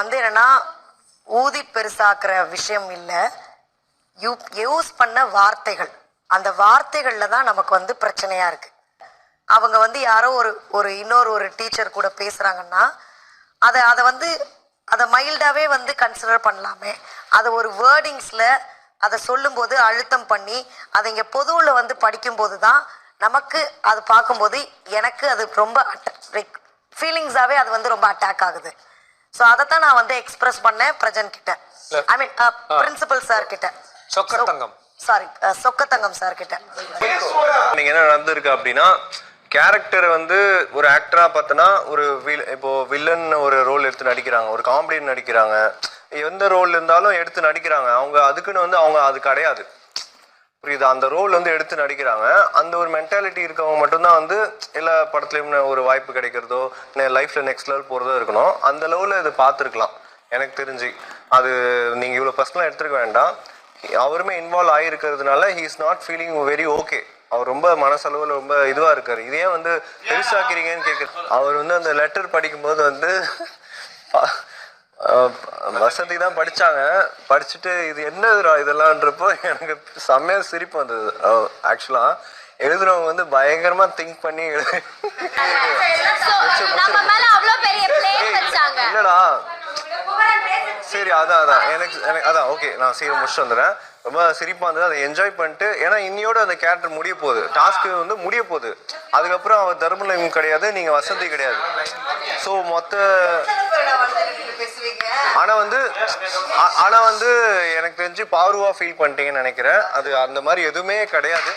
வந்து என்னன்னா ஊதி பெருசாக்குற விஷயம் இல்லை, யூஸ் பண்ண வார்த்தைகள், அந்த வார்த்தைகளில் தான் நமக்கு வந்து பிரச்சனையாக இருக்குது. அவங்க வந்து யாரோ ஒரு இன்னொரு டீச்சர் கூட பேசுகிறாங்கன்னா அதை வந்து அதை மைல்டாகவே வந்து கன்சிடர் பண்ணலாமே. அதை ஒரு வேர்டிங்ஸில் அதை சொல்லும்போது அழுத்தம் பண்ணி அதை இங்கே பொதுவில் வந்து படிக்கும்போது தான் நமக்கு அது பார்க்கும்போது எனக்கு அது ரொம்ப ஃபீலிங்ஸாகவே அது வந்து ரொம்ப அட்டாக் ஆகுது. ஸோ அதைத்தான் நான் வந்து எக்ஸ்பிரஸ் பண்ணேன் பிரஜன் கிட்ட, ஐ மீன் பிரின்சிபல் சார் கிட்ட, சொக்கத்தங்கம் சார் கிட்ட. நீங்க என்ன நடந்திருக்கு அப்படின்னா, கேரக்டர் வந்து ஒரு ஆக்டரா பார்த்தனா இப்போ வில்லன் ஒரு ரோல் எடுத்து நடிக்கிறாங்க, ஒரு காமெடியன் நடிக்கிறாங்க, எந்த ரோல் இருந்தாலும் எடுத்து நடிக்கிறாங்க. அவங்க அதுக்குன்னு வந்து அவங்க அது கிடையாது, புரியுது? அந்த ரோல் வந்து எடுத்து நடிக்கிறாங்க. அந்த ஒரு மென்டாலிட்டி இருக்கவங்க மட்டும்தான் வந்து எல்லா படத்துலையும் ஒரு வாய்ப்பு கிடைக்கிறதோ லைஃப்ல நெக்ஸ்ட் லெவல் போகிறதோ இருக்கணும். அந்த லெவலில் இதை பார்த்துருக்கலாம் எனக்கு தெரிஞ்சு. அது நீங்கள் இவ்வளோ பர்சனலாக எடுத்துருக்க வேண்டாம். அவருமே இன்வால்வ் ஆகிருக்கிறதுனால he is not feeling very okay. அவர் ரொம்ப மனசளவில் ரொம்ப இதுவாக இருக்கார். இதே வந்து பெருசாக்கிறீங்கன்னு கேட்குறது. அவர் வந்து அந்த லெட்டர் படிக்கும்போது வந்து வசந்தி தான் படித்தாங்க. படிச்சுட்டு இது என்னதுரா இதெல்லாம்ன்றப்போ எனக்கு செம்மையாக சிரிப்பு வந்தது. ஆக்சுவலாக எழுதுறவங்க வந்து பயங்கரமாக திங்க் பண்ணி இல்லைடா சரி அதான் எனக்கு அதான் ஓகே, நான் சரி முடிச்சுட்டு வந்துடுறேன். ரொம்ப சிரிப்பாக இருந்தது, அதை என்ஜாய் பண்ணிட்டு. ஏன்னா இன்னையோட அந்த கேரக்டர் முடிய போகுது, டாஸ்க்கு வந்து முடிய போகுது. அதுக்கப்புறம் அவர் தர்மலிங்கம் கிடையாது, நீங்கள் வசந்தி கிடையாது. ஸோ ஆனால் வந்து எனக்கு தெரிஞ்சு பாருவா ஃபீல் பண்ணிட்டீங்கன்னு நினைக்கிறேன். அது அந்த மாதிரி எதுவுமே கிடையாது.